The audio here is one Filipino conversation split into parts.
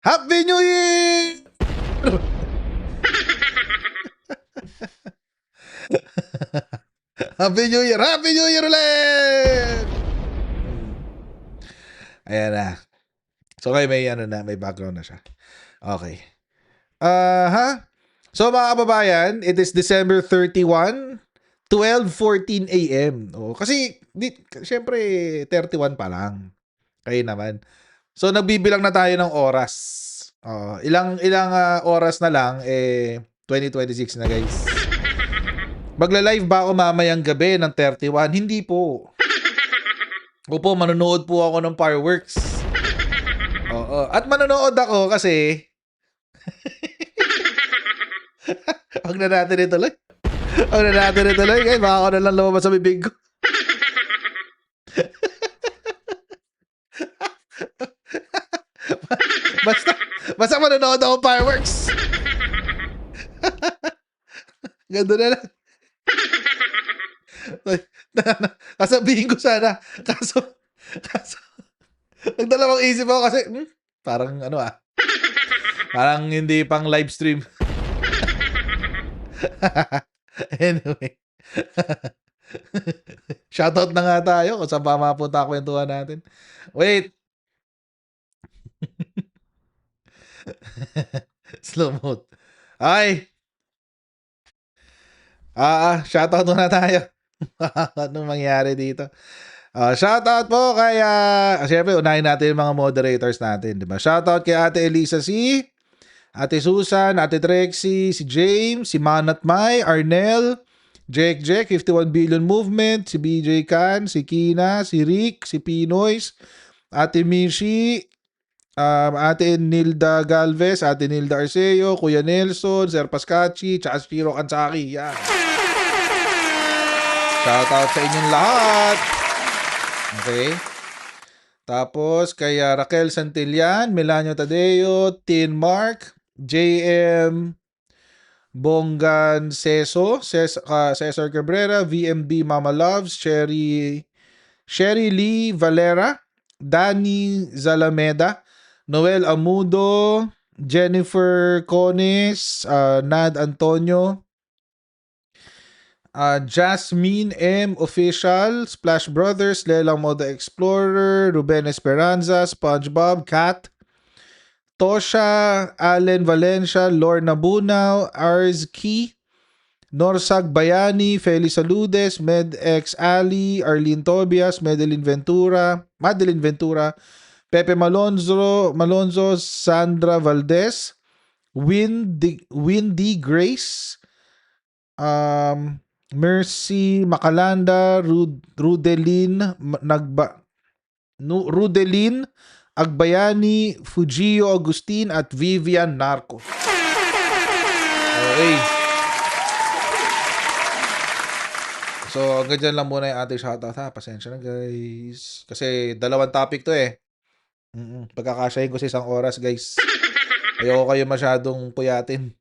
Happy New Year! Happy New Year! Happy New Year ulit! Ayan na. So, okay, may ano na, may background na siya. Okay. So, mga kababayan, it is December 31, 12:14 a.m. Oh, kasi, syempre, 31 pa lang. Kayo naman. So, nagbibilang na tayo ng oras. Ilang oras na lang, 2026 na, guys. Magla-live ba ako mamayang gabi ng 31? Hindi po. Opo, manonood po ako ng fireworks. Oo. At manonood ako kasi wag na natin ituloy. Wag na natin ituloy. Guys, baka ako na lang lumabas sa bibig ko. basta manonood ako ng fireworks. Ganda na lang. Kasabihin ko sana. Kaso nagdalawang isip ako kasi parang parang hindi pang live stream. Anyway. Shoutout na nga tayo kung saan pa mapunta kwentuhan natin. Wait. Slow mode. Ay. Shoutout muna tayo. Anong mangyari dito? Shoutout po kay siyempre unahin natin yung mga moderators natin, di ba? Shoutout kay Ate Elisa C, Ate Susan, Ate Trexie, si James, si Manat Mai, Arnel, Jake, 51 Billion Movement, si BJ Can, si Kina, si Rick, si Pinoys, Ate Mishi, Ate Nilda Galvez, Ate Nilda Arceo, Kuya Nelson, Sir Pascachi, tsaka si Chiro Kansaki. Yan. Shoutout sa inyong lahat. Okay. Tapos kay Raquel Santillan, Melanio Tadeo, Tin Mark, JM Bongan Ceso, Cesar Cabrera, VMB Mama Loves, Sherry Lee Valera, Danny Zalameda, Noel Amudo, Jennifer Cones, Nad Antonio, Jasmine M. Official, Splash Brothers, Lelang Moda Explorer, Ruben Esperanza, SpongeBob, Kat, Tosha, Allen Valencia, Lorna Bunao, Ars Key, Norsag Bayani, Feli Saludes, MedX Ali, Arlene Tobias, Madeline Ventura, Pepe Malonzo, Sandra Valdez, Windy Grace, Mercy Macalanda, Rudelin Agbayani, Fujio Agustin at Vivian Narco. Okay. So, hanggang dyan lang muna yung ating shoutout ha. Pasensya na guys. Kasi dalawang topic to eh. Pagkakasyahin ko sa isang oras guys. Ayoko kayo masyadong puyatin.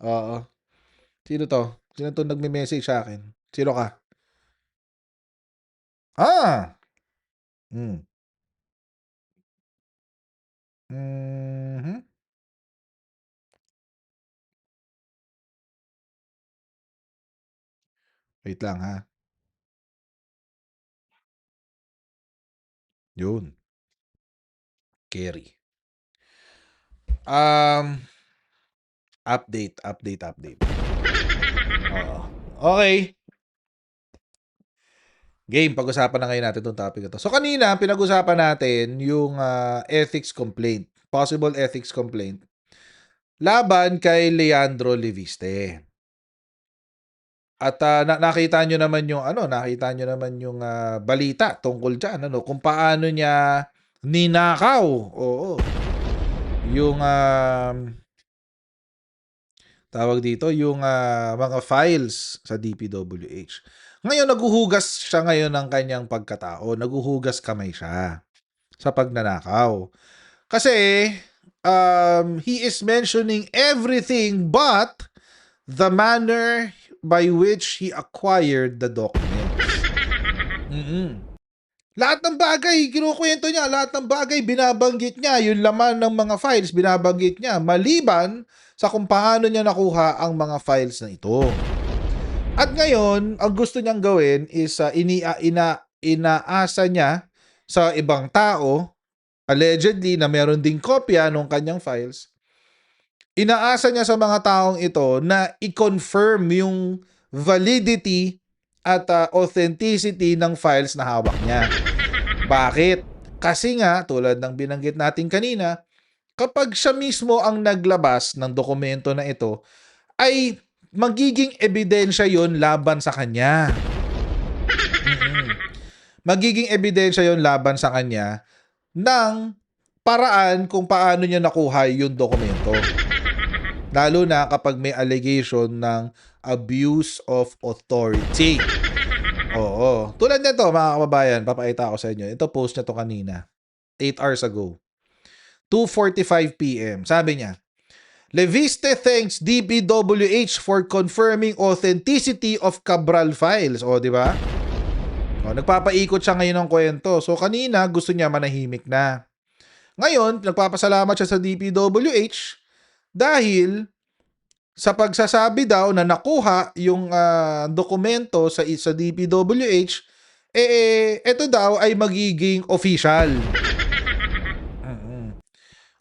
Oo. Sino to? Sino to nagme-message sa akin? Sino ka? Wait lang ha. Yun. Carry. Update. Oo. Okay. Game, pag-usapan na ngayon natin itong topic ito. So kanina, pinag-usapan natin yung ethics complaint. Possible ethics complaint. Laban kay Leandro Leviste. At nakita nyo naman yung balita tungkol dyan, kung paano niya ninakaw. Oo. Yung tawag dito, yung mga files sa DPWH. Ngayon, naguhugas siya ngayon ng kanyang pagkatao. Naguhugas kamay siya sa pagnanakaw. Kasi, he is mentioning everything but the manner by which he acquired the documents. Lahat ng bagay kinukuwento niya, lahat ng bagay binabanggit niya, yung laman ng mga files binabanggit niya, maliban sa kung paano niya nakuha ang mga files na ito. At ngayon, ang gusto niyang gawin is, inaasa niya sa ibang tao, allegedly na meron ding kopya nung kanyang files, inaasa niya sa mga taong ito na i-confirm yung validity at, authenticity ng files na hawak niya. Bakit? Kasi nga, tulad ng binanggit natin kanina, kapag siya mismo ang naglabas ng dokumento na ito, ay magiging ebidensya yon laban sa kanya. Mm. Magiging ebidensya yon laban sa kanya ng paraan kung paano niya nakuha yung dokumento. Lalo na kapag may allegation ng abuse of authority. Oo. Tulad nito, mga kababayan, papakita ko sa inyo. Ito, post niya to kanina. 8 hours ago. 2:45 PM. Sabi niya, Leviste thanks DPWH for confirming authenticity of Cabral files. O, di ba? O, nagpapaikot siya ngayon ng kwento. So, kanina, gusto niya manahimik na. Ngayon, nagpapasalamat siya sa DPWH dahil sa pagsasabi daw na nakuha yung dokumento sa DPWH, ito daw ay magiging official.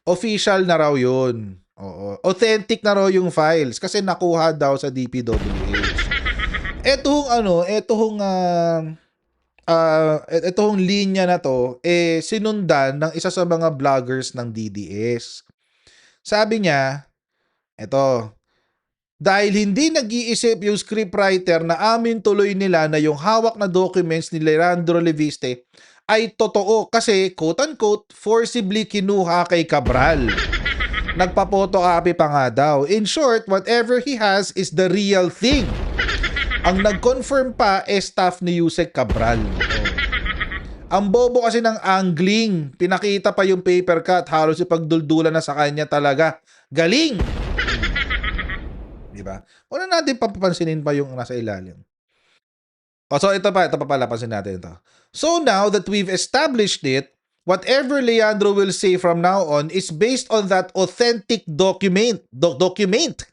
Official na raw yun. Oo. Authentic na raw yung files kasi nakuha daw sa DPWH. Etong linya na to, sinundan ng isa sa mga vloggers ng DDS. Sabi niya, eto, dahil hindi nag-iisip yung scriptwriter na amin tuloy nila na yung hawak na documents ni Leandro Leviste ay totoo kasi quote-unquote forcibly kinuha kay Cabral. Nagpa-photocopy pa nga daw. In short, whatever he has is the real thing. Ang nag-confirm pa staff ni Yusek Cabral. Ang bobo kasi ng angling. Pinakita pa yung paper cut. Halos ipagduldulan na sa kanya talaga. Galing! Diba? Una natin papansinin pa yung nasa ilalim. So ito pa pala, pansin natin ito. So now that we've established it, whatever Leandro will say from now on is based on that authentic document. Document.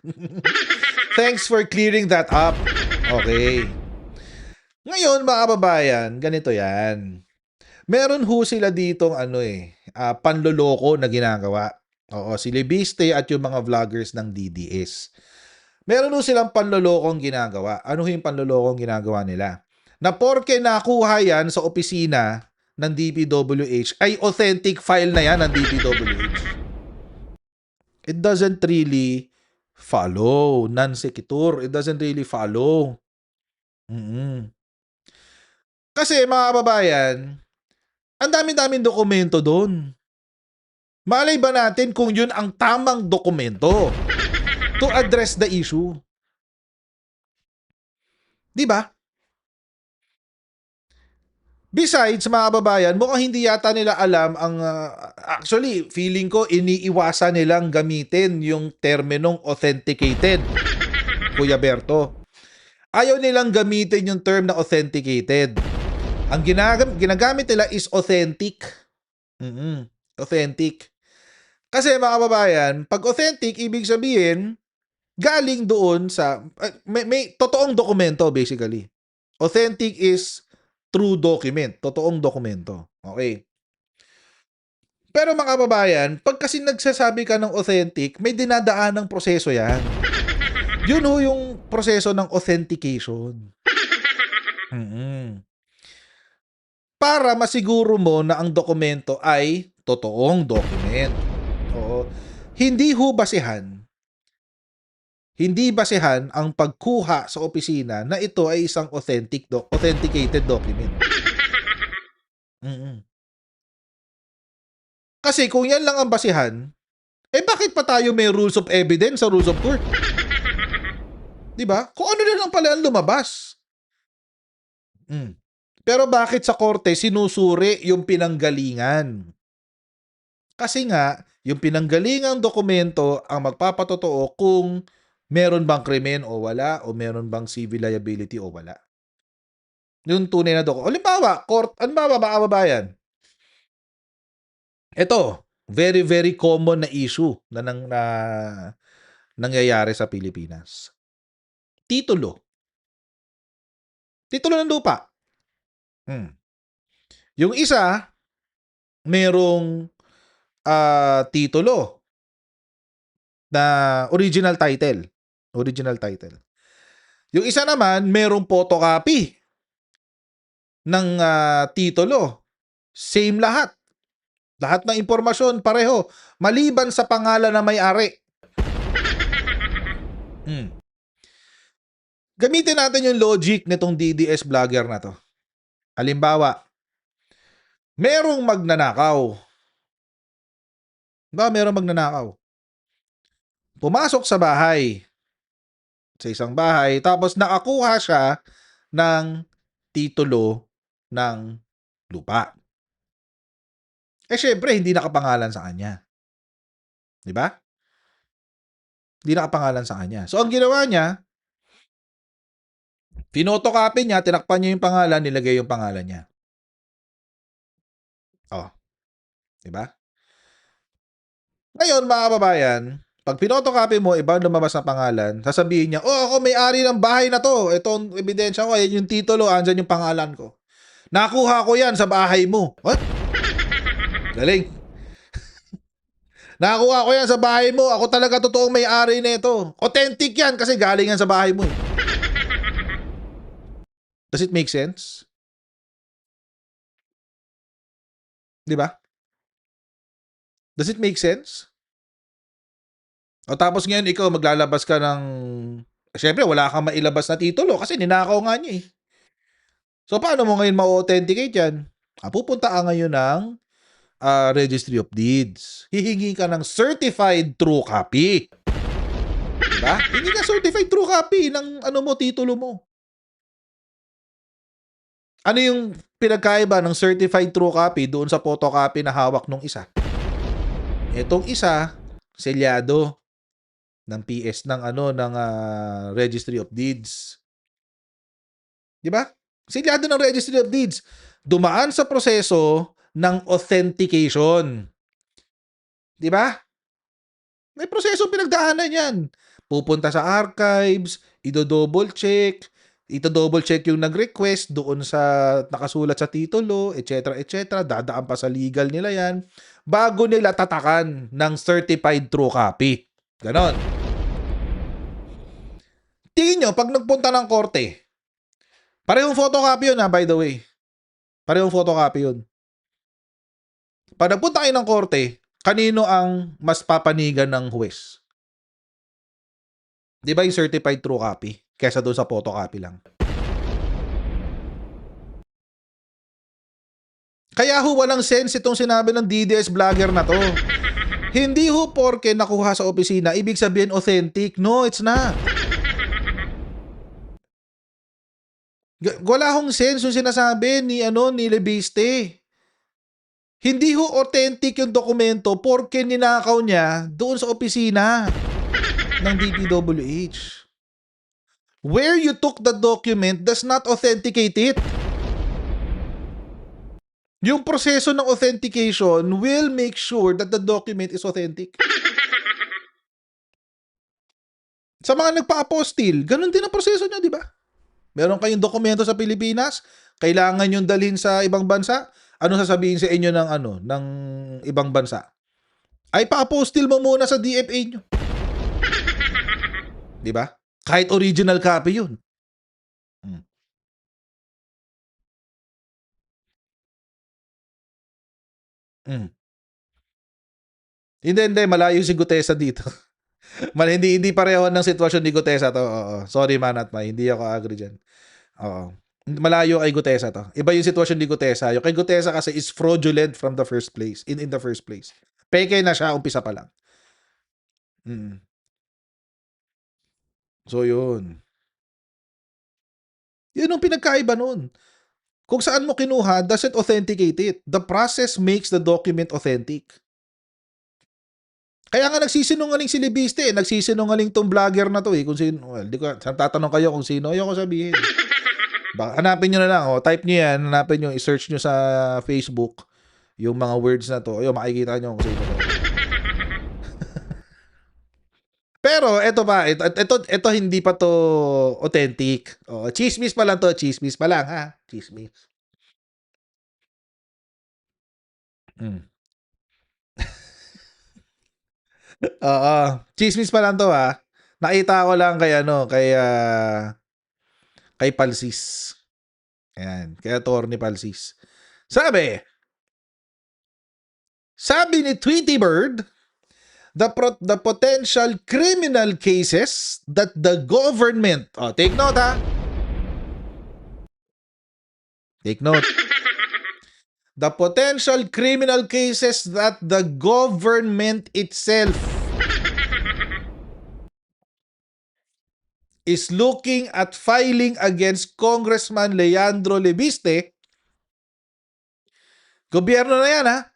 Thanks for clearing that up. Okay. Ngayon, mga kababayan, ganito yan. Meron ho sila ditong panloloko na ginagawa. Oo, si Leviste at yung mga vloggers ng DDS. Meron ho silang panlolokong ginagawa. Ano yung panlolokong ginagawa nila? Na porke nakuha yan sa opisina ng DPWH, ay authentic file na yan ng DPWH. It doesn't really follow. Non sequitur. It doesn't really follow. Kasi mga kababayan, ang dami-daming dokumento doon. Malay ba natin kung yun ang tamang dokumento to address the issue? Di ba? Besides, mga kababayan, mukhang hindi yata nila alam ang... actually, feeling ko iniiwasan nilang gamitin yung terminong authenticated, Kuya Berto. Ayaw nilang gamitin yung term na authenticated. Ang ginagamit nila is authentic. Authentic. Kasi mga kababayan, pag authentic, ibig sabihin, galing doon sa... may totoong dokumento basically. Authentic is true document. Totoong dokumento. Okay. Pero mga kababayan, pag kasi nagsasabi ka ng authentic, may dinadaan ng proseso yan. Yun ho yung proseso ng authentication. Para masiguro mo na ang dokumento ay totoong document. Oo. Hindi basehan ang pagkuha sa opisina na ito ay isang authenticated document. Kasi kung yan lang ang basehan, bakit pa tayo may rules of evidence sa rules of court? Diba? Kung ano na lang pala ang lumabas. Pero bakit sa korte sinusuri yung pinanggalingan? Kasi nga, yung pinanggalingang dokumento ang magpapatotoo kung meron bang krimen o wala, o meron bang civil liability o wala. Yung tunay na halimbawa, halimbawa mga kababayan, ito, very, very common na issue na nangyayari sa Pilipinas. Titulo. Titulo ng lupa. Yung isa, merong titulo na original title. Original title. Yung isa naman, merong photocopy ng titulo. Same lahat. Lahat ng impormasyon pareho. Maliban sa pangalan na may-ari. Gamitin natin yung logic nitong DDS vlogger na to. Halimbawa, merong magnanakaw. Merong magnanakaw. Pumasok sa bahay. Sa isang bahay. Tapos nakakuha siya ng titulo ng lupa. Syempre, hindi nakapangalan sa kanya. Di ba? Hindi nakapangalan sa kanya. So, ang ginawa niya, pinotocopy niya, tinakpan niya yung pangalan, nilagay yung pangalan niya. Di ba? Ngayon, mga kababayan, pag pinotocopy mo, iba lumabas na pangalan, sasabihin niya, ako may-ari ng bahay na to. Ito ang ebidensya ko, yung titulo, andyan yung pangalan ko. Nakuha ko yan sa bahay mo. What? Galing. Nakuha ko yan sa bahay mo. Ako talaga totoong may-ari nito. Authentic yan kasi galing yan sa bahay mo. Does it make sense? Di ba? Does it make sense? O tapos ngayon ikaw maglalabas ka ng... Siyempre, wala kang mailabas na titulo kasi ninakaw nga niya eh. So, paano mo ngayon ma-authenticate yan? Pupunta ka ngayon ng Registry of Deeds. Hihingi ka ng certified true copy. Diba? Hingi ka certified true copy ng titulo mo. Ano yung pinagkaiba ng certified true copy doon sa photocopy na hawak nung isa? Itong isa, selyado ng PS ng Registry of Deeds. 'Di ba? Selyado ng Registry of Deeds. Dumaan sa proseso ng authentication. 'Di ba? May proseso pinagdaanan 'yan. Pupunta sa archives, i-double check yung nag-request doon sa nakasulat sa titulo, etc., etc. Dadaan pa sa legal nila yan bago nila tatakan ng certified true copy. Ganon. Tingin nyo, pag nagpunta ng korte, parehong photocopy yun by the way. Parehong photocopy yun. Pag nagpunta kayo ng korte, kanino ang mas papanigan ng huwes? Di ba yung certified true copy? Kesa doon sa photocopy lang. Kaya walang sense itong sinabi ng DDS vlogger na to. Hindi porke nakuha sa opisina, ibig sabihin authentic. No, it's not. Wala sense yung sinasabi ni Lebiste. Hindi authentic yung dokumento porke ninakaw niya doon sa opisina ng DPWH. Where you took the document does not authenticate it. Yung proseso ng authentication will make sure that the document is authentic. Sa mga nagpa-apostil, ganun din ang proseso nyo, di ba? Meron kayong dokumento sa Pilipinas, kailangan yung dalhin sa ibang bansa, ano sasabihin sa inyo ng ibang bansa? Ay pa-apostil mo muna sa DFA nyo. Di ba? Kahit original copy yun. Hindi, malayo si Gutesa dito. hindi pareho ng sitwasyon ni Gutesa to. Oo. Sorry man at may, hindi ako agree dyan. Oo. Malayo kay Gutesa to. Iba yung sitwasyon ni Gutesa. Yung kay Gutesa kasi is fraudulent from the first place. In the first place. Peke na siya, umpisa pa lang. So, yun. Yun ang pinagkaiba nun. Kung saan mo kinuha, doesn't authenticate it. The process makes the document authentic. Kaya nga nagsisinungaling si Lebiste. Nagsisinungaling tong vlogger na to eh. Kung sino, well, di ko, tatanong kayo kung sino. Ayoko sabihin. Hanapin nyo na lang. Type nyo yan. Hanapin nyo. I-search nyo sa Facebook yung mga words na to. Ayun, makikita nyo kung sino to. Pero ito pa, ito hindi pa to authentic. Chismis pa lang to, chismis pa lang ha. Chismis. Oo, chismis pa lang to ha. Nakita ko lang kay kay Palsis. Ayan, kay Atty. Palsis. Sabi ni Tweety Bird, the potential criminal cases that the government, take note ha. Take note. The potential criminal cases that the government itself is looking at filing against Congressman Leandro Lebiste. Gobyerno na yan ha.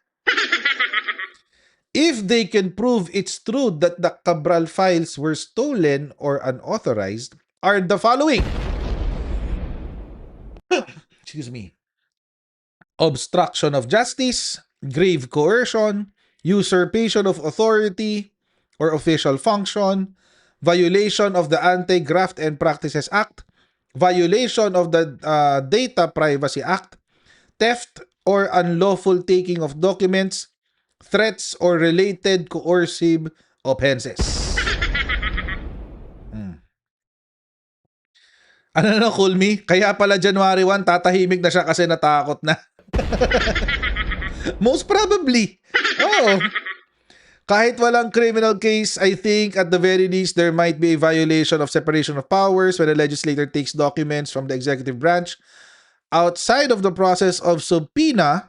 If they can prove it's true that the Cabral files were stolen or unauthorized, are the following. Excuse me. Obstruction of justice, grave coercion, usurpation of authority or official function, violation of the Anti-Graft and Practices Act, violation of the Data Privacy Act, theft or unlawful taking of documents, threats or related coercive offenses. Ano na, Cool Me? Kaya pala January 1, tatahimik na siya kasi natakot na. Most probably. Oo. Kahit walang criminal case, I think at the very least there might be a violation of separation of powers when a legislator takes documents from the executive branch outside of the process of subpoenaing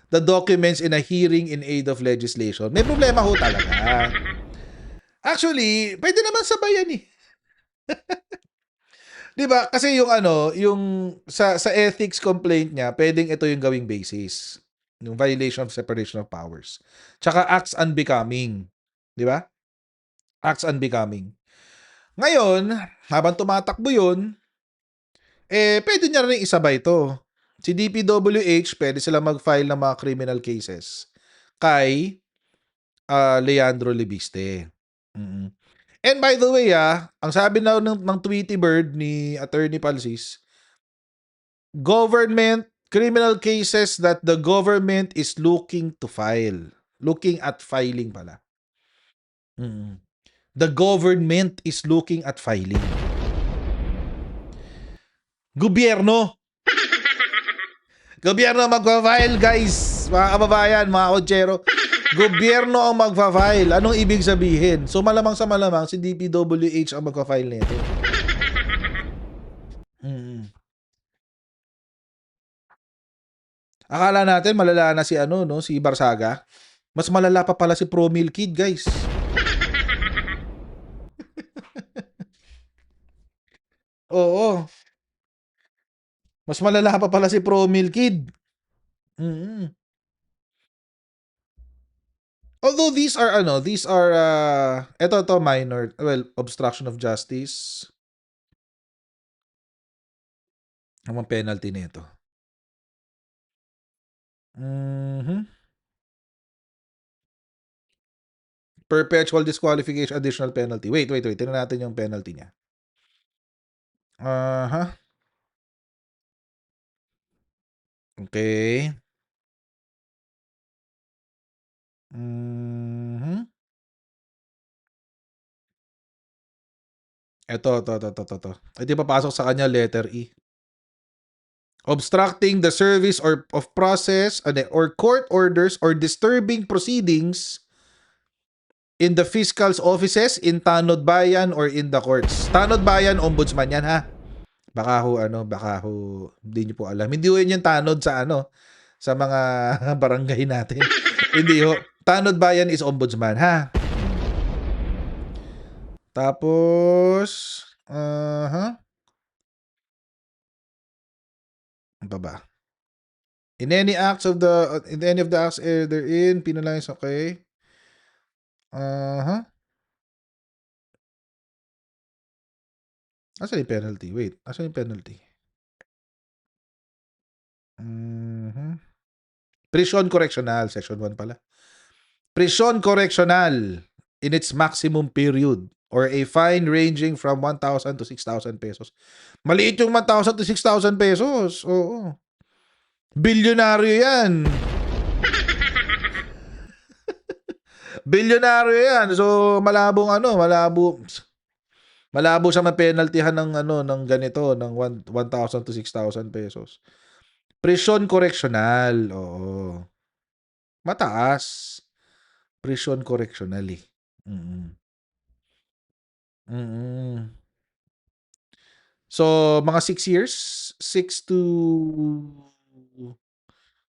the documents in a hearing in aid of legislation. May problema ho talaga. Actually, pwede naman sabayan eh. 'Di ba? Kasi yung sa ethics complaint niya, pwedeng ito yung gawing basis. Yung violation of separation of powers. Tsaka acts unbecoming. 'Di ba? Acts unbecoming. Ngayon, habang tumatakbo yun, pwede niya rin isabay to. Si DPWH, pwede sila mag-file ng mga criminal cases kay Leandro Lebiste. And by the way, ang sabi na ng Tweety Bird ni Attorney Palsis, government criminal cases that the government is looking to file. Looking at filing pala. The government is looking at filing. Gobyerno. Gobyerno magpa-file, guys. Mga kababayan, mga kotsero. Gobyerno ang magpa-file. Anong ibig sabihin? So malamang sa malamang si DPWH ang magpa-file nito. Akala natin malala na si si Barsaga. Mas malala pa pala si Promil Kid, guys. Oo. Mas malala pa pala si Promil Kid. Although these are ito minor, obstruction of justice. Ang penalty nito. Perpetual disqualification, additional penalty. Wait. Tingnan natin yung penalty niya. Okay. Ito. Ito papasok sa kanya, letter E. Obstructing the service of process or court orders or disturbing proceedings in the fiscal's offices, in Tanod Bayan, or in the courts. Tanod Bayan, ombudsman yan ha. Baka ho, hindi nyo po alam. Hindi ho yung tanod sa sa mga barangay natin. Hindi ho. Tanod Bayan is ombudsman ha. Tapos, ano ba? In any of the acts therein, penalize, okay. Asan yung penalty? Wait, asan yung penalty? Mhm. Prison correctional, section 1 pala. Prison correctional in its maximum period or a fine ranging from 1,000 to 6,000 pesos. Maliit yung 1,000 to 6,000 pesos. Oo. Bilyonaryo yan. Bilyonaryo yan. So, malabo siya mapenaltyhan ng ng ganito, ng 1,000 to 6,000 pesos. Prison correctional, oo. Mataas. Prison correctional eh. Mm. Mm. So, mga 6 years? 6 to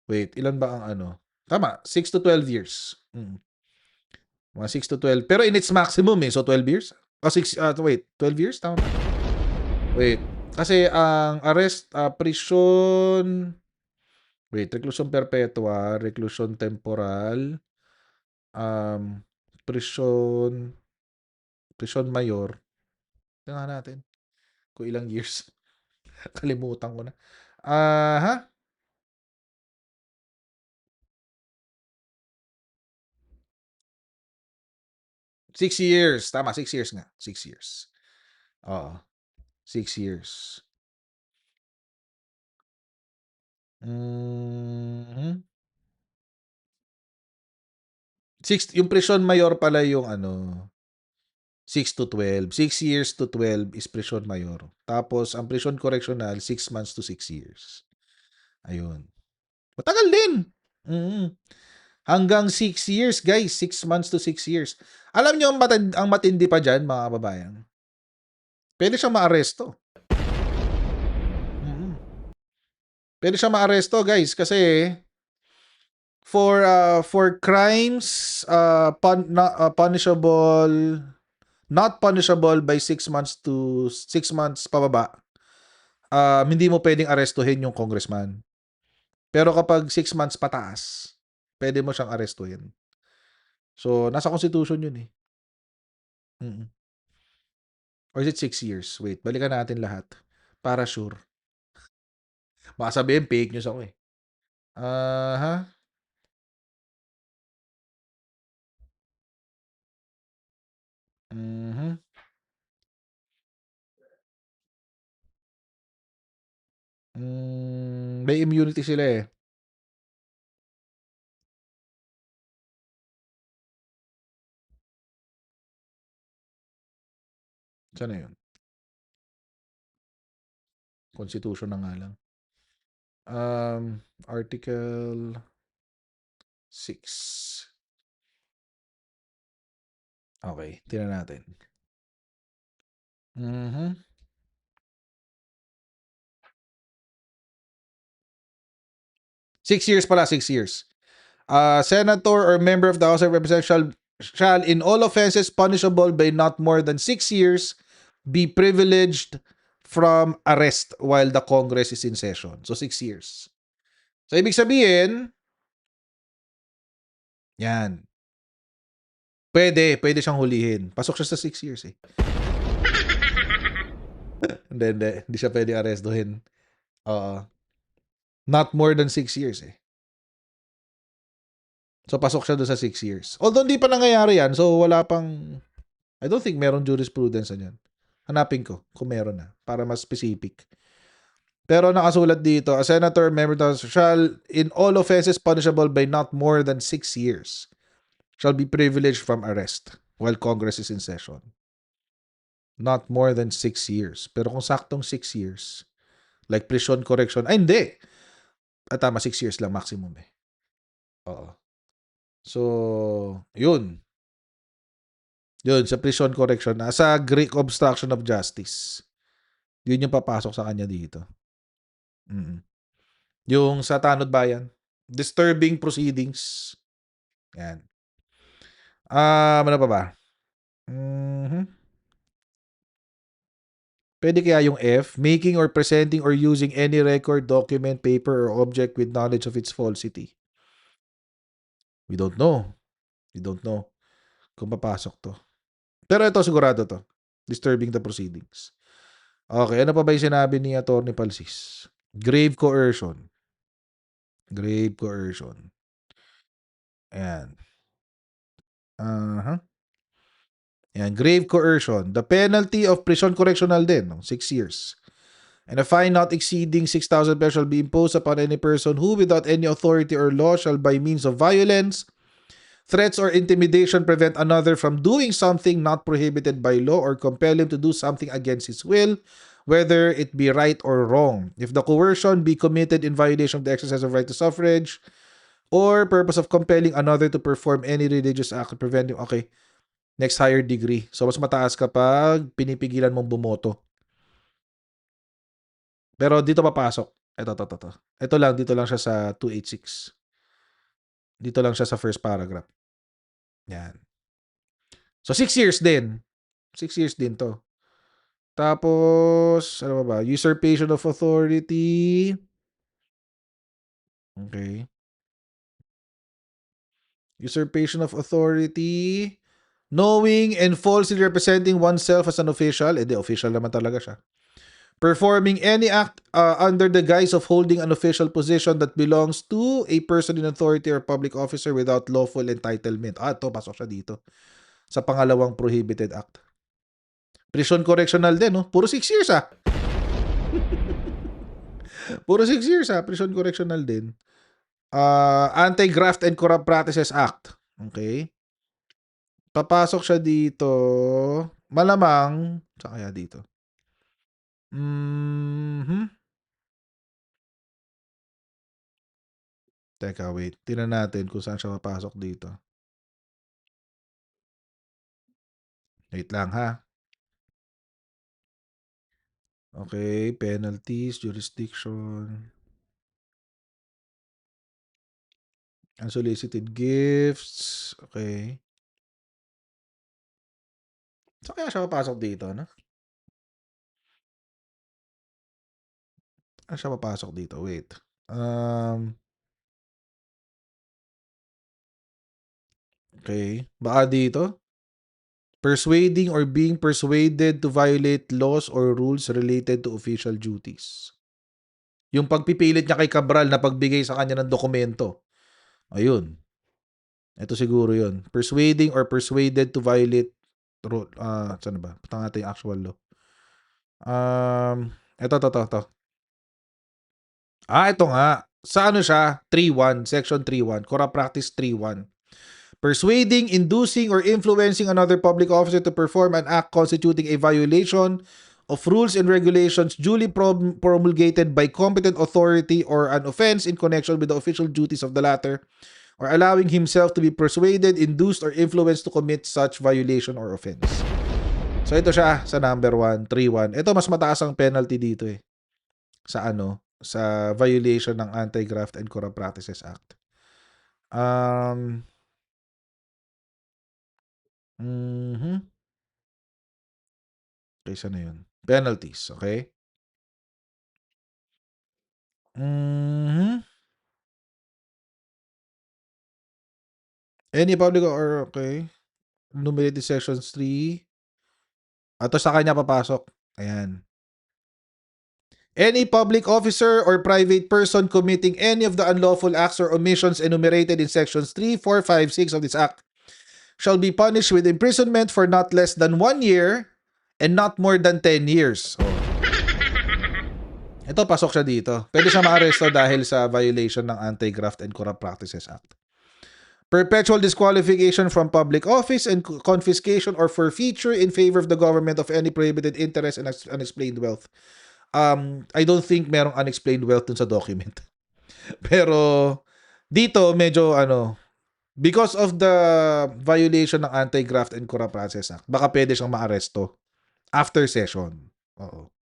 wait, ilan ba ang ano? Tama, 6 to 12 years. Mga 6 to 12. Pero in its maximum eh. So, 12 years? O 6, wait, 12 years? Tama ba? Wait. Kasi ang arrest, prison, wait, reclusion perpetua, reclusion temporal, um, prison, prison mayor. Tingnan natin kung ilang years. Kalimutan ko na. Ha? 6 years. Tama, 6 years nga. 6 years. Oo. 6 years. Mhm. Yung prison mayor pala yung 6 to 12. 6 years to 12 is prison mayor. Tapos, ang prison correctional, 6 months to 6 years. Ayun. Matagal din. Mm. Hanggang 6 years, guys. 6 months to 6 years. Alam nyo, ang matindi pa dyan, mga kababayan. Pwede siyang maaresto. Mm. Pwede siyang maaresto, guys, kasi for crimes not punishable by 6 months to 6 months pababa, hindi mo pwedeng arestuhin yung congressman. Pero kapag 6 months pataas, pwede mo siyang arestuhin. So, nasa constitution yun eh. Mm. Or is it 6 years? Wait, balikan natin lahat. Para sure. Baka sabihin, fake news ako eh. Ha? Mhm. May immunity sila eh. Saan na yun? Constitution na nga lang. Article 6. Okay, tingnan natin. Mhm. 6 years pala, 6 years. Senator or member of the House of Representatives shall in all offenses punishable by not more than 6 years be privileged from arrest while the Congress is in session. So 6 years. So ibig sabihin, yan. Pwede siyang hulihin. Pasok siya sa 6 years eh. Hindi siya pwede arestuhin. Oo. Not more than 6 years eh. So pasok siya doon sa 6 years. Although hindi pa nangyayari yan, so wala pang, I don't think meron jurisprudence na yan. Hanapin ko kung meron na para mas specific. Pero nakasulat dito, a senator member shall in all offenses punishable by not more than 6 years shall be privileged from arrest while Congress is in session. Not more than 6 years. Pero kung saktong 6 years, like prison correction, ay hindi. Tama, 6 years lang maximum eh. Oo. So, yun. Yun, sa prison correction, sa Greek obstruction of justice. Yun yung papasok sa kanya dito. Yung sa Tanod Bayan. Disturbing proceedings. Yan. Ano pa ba? Pwede kaya yung F, making or presenting or using any record, document, paper, or object with knowledge of its falsity. We don't know. Kung papasok to. Pero ito, sigurado to. Disturbing the proceedings. Okay, ano pa ba yung sinabi ni Attorney Palsis? Grave coercion. Grave coercion. Ayan. Uh-huh. Ayan, grave coercion. The penalty of prison correctional din, no? 6 years. And a fine not exceeding 6,000 pesos shall be imposed upon any person who, without any authority or law, shall by means of violence, threats, or intimidation prevent another from doing something not prohibited by law or compel him to do something against his will, whether it be right or wrong. If the coercion be committed in violation of the exercise of right to suffrage or purpose of compelling another to perform any religious act preventing, okay, next higher degree. So, mas mataas kapag pinipigilan mong bumoto. Pero dito papasok. Ito. Ito lang, dito lang siya sa 286. Dito lang siya sa first paragraph. Yan. So, 6 years din. 6 years din to. Tapos, ano ba? Usurpation of authority. Okay. Usurpation of authority. Knowing and falsely representing oneself as an official. Eh, di, official naman talaga siya. Performing any act under the guise of holding an official position that belongs to a person in authority or public officer without lawful entitlement. Ito, pasok siya dito. Sa pangalawang prohibited act. Prison correctional din, no? Puro 6 years, ah. Puro 6 years, ah. Prison correctional din. Anti-Graft and Corrupt Practices Act. Okay. Papasok siya dito. Malamang. Sa kaya dito? Teka, wait. Tingnan natin kung saan siya papasok dito. Wait lang, ha. Okay, penalties, jurisdiction, unsolicited gifts. Okay. So, kaya siya papasok dito, no? Ano siya papasok dito? Wait. Okay. Baka dito? Persuading or being persuaded to violate laws or rules related to official duties. Yung pagpipilit niya kay Cabral na pagbigay sa kanya ng dokumento. Ayun. Ito siguro yun. Persuading or persuaded to violate rule. Saan ba? Patang natin yung actual law. Ito. Ito nga. Sa ano siya? 3.1. Section 3.1. Corrupt Practice 3.1. Persuading, inducing, or influencing another public officer to perform an act constituting a violation of rules and regulations duly promulgated by competent authority or an offense in connection with the official duties of the latter, or allowing himself to be persuaded, induced, or influenced to commit such violation or offense. So ito siya sa number 1, 3.1. Ito mas mataas ang penalty dito eh. Sa ano? Sa violation ng Anti-Graft and Corrupt Practices Act. Okay, saan na yun? Penalties, okay? Any public or, okay. Numerated sections 3. Ito sa kanya papasok. Ayan. Any public officer or private person committing any of the unlawful acts or omissions enumerated in sections 3, 4, 5, 6 of this act shall be punished with imprisonment for not less than 1 year and not more than 10 years. Oh. Ito, pasok siya dito. Pwede siya maaresto dahil sa violation ng Anti-Graft and Corrupt Practices Act. Perpetual disqualification from public office and confiscation or forfeiture in favor of the government of any prohibited interest and unexplained wealth. I don't think merong unexplained wealth dun sa document. Pero dito medyo because of the violation ng Anti-Graft and Corrupt Practices Act, baka pwede siyang maaresto after session. Oo.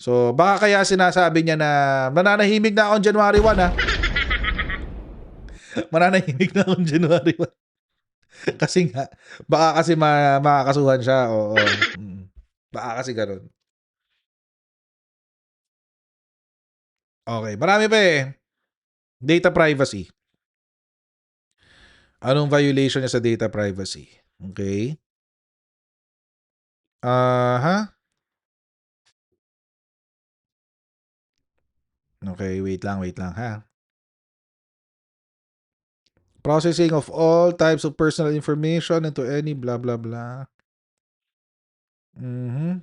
So baka kaya sinasabi niya na mananahimik na ako January 1 ha. Mananahimik na ako January 1. Kasi nga, baka kasi makakasuhan siya. Oo. Baka kasi ganun. Okay, marami pa eh. Data privacy. Anong violation niya sa data privacy? Okay. Okay, wait lang ha. Processing of all types of personal information into any blah blah blah. Mhm.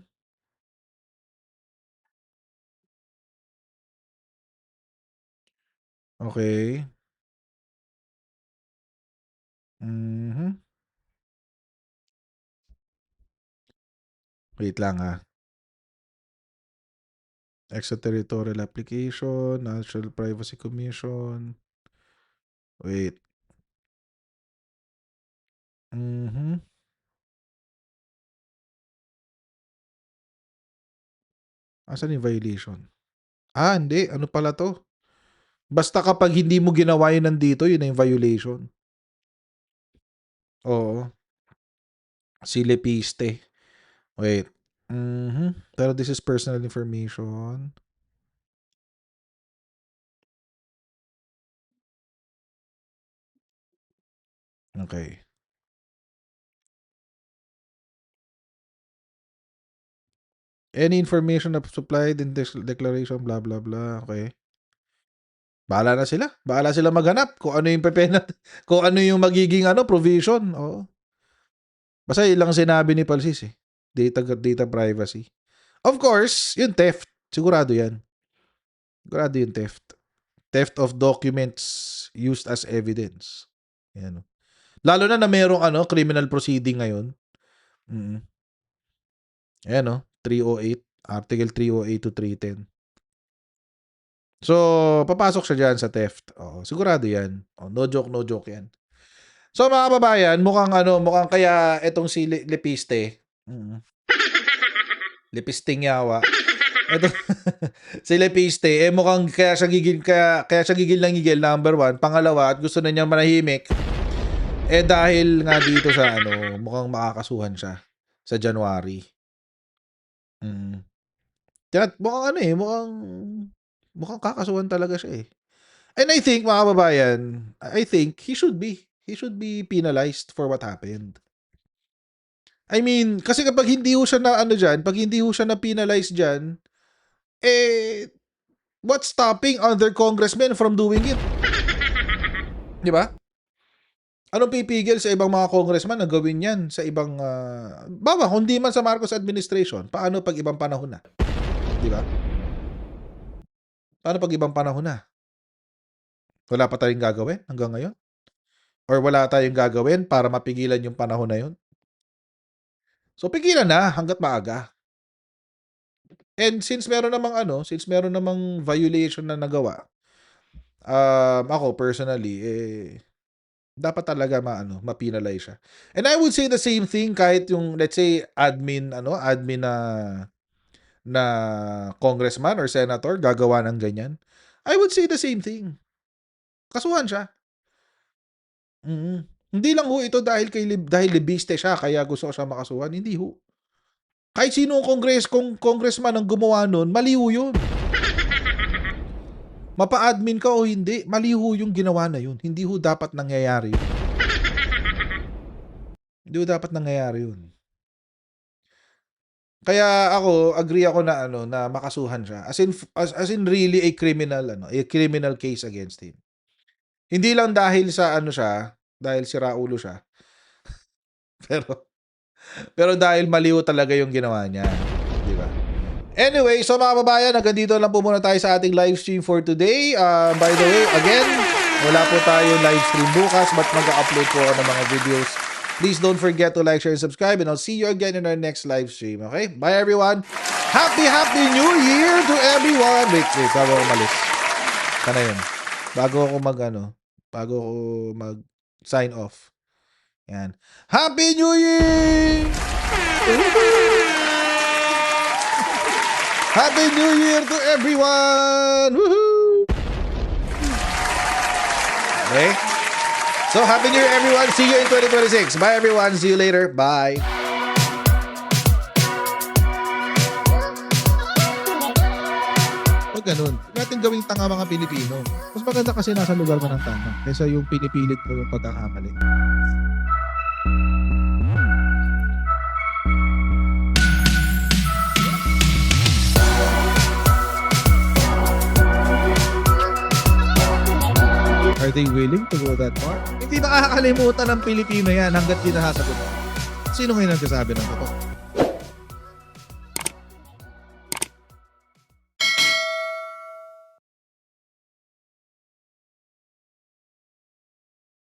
Okay. Mhm. Wait lang ha. Extraterritorial application, National Privacy Commission. Wait. Mhm. Asan yung violation? Hindi. Ano pala 'to? Basta kapag hindi mo ginawa yun nandito, yun na yung violation. Oo. Silepiste. Wait. Mhm. Pero this is personal information. Okay. Any information supplied in this declaration, blah, blah, blah. Okay. Bahala na sila. Bahala sila maghanap kung ano yung kung ano yung magiging provision. Oo. Basta ilang sinabi ni Palsis eh. Data privacy. Of course, yung theft. Sigurado yan. Sigurado yung theft. Theft of documents used as evidence. Yan. Lalo na merong criminal proceeding ngayon. Mm. Ayan 308. Article 308 to 310. So, papasok siya dyan sa theft. Oo, sigurado yan. No joke yan. So, mga kababayan, mukhang kaya itong si Lepiste. Lepisting yawa. Ito, si Lepiste, mukhang kaya siya gigil ng gigil, number 1. Pangalawa, at gusto na niyang manahimik. Dahil nga dito sa mukhang makakasuhan siya sa January. Mukhang kakasuhan talaga siya eh. And I think, mga kababayan, he should be penalized for what happened. I mean, kasi kapag hindi ho siya pag hindi ho siya na-penalize dyan, what's stopping other congressmen from doing it? Di ba? Anong pipigil sa ibang mga congressman na gawin yan sa ibang, kung di man sa Marcos administration, paano pag ibang panahon na? Di ba? Paano pag ibang panahon na? Wala pa tayong gagawin hanggang ngayon? Or wala tayong gagawin para mapigilan yung panahon na yun? So, pigilan na hanggat maaga. And since meron namang violation na nagawa, ako personally, dapat talaga ma-penalize siya. And I would say the same thing kahit yung, let's say, admin na congressman or senator gagawa ng ganyan. I would say the same thing. Kasuhan siya. Hindi lang ho ito dahil libiste siya kaya gusto ko siya makasuhan. Hindi ho. Kahit sino congressman ang gumawa nun, mali ho yun. Mapa-admin ka o hindi, mali ho yung ginawa na yun. Hindi ho dapat nangyayari yun. Hindi ho dapat nangyayari yun. Kaya agree ako na makasuhan siya. As in really a criminal case against him. Hindi lang dahil sa dahil sira ulo siya. Pero dahil maliw talaga yung ginawa niya, di ba? Anyway, so mga kababayan, hanggang dito lang po muna tayo sa ating live stream for today. By the way, again, wala po tayo live stream bukas, but mag-upload po ako ng mga videos. Please don't forget to like, share, and subscribe, and I'll see you again in our next live stream. Okay? Bye everyone! Happy New Year to everyone! Wait, bago ako umalis. Sana yun. Bago ako mag-sign off. Yan. Happy New Year! Happy New Year to everyone! Woohoo! Okay? So, Happy New Year everyone! See you in 2026. Bye everyone! See you later. Bye! Huwag ganun. Natin gawing tanga mga Pilipino. Mas maganda kasi nasa lugar mo ng tama kaysa yung pinipilit mo yung pagkakamali. Are they willing to go that far? Hindi nakakalimutan ng Pilipino yan hanggat di nasasagot. Sino ngayon nagsasabi ng totoo?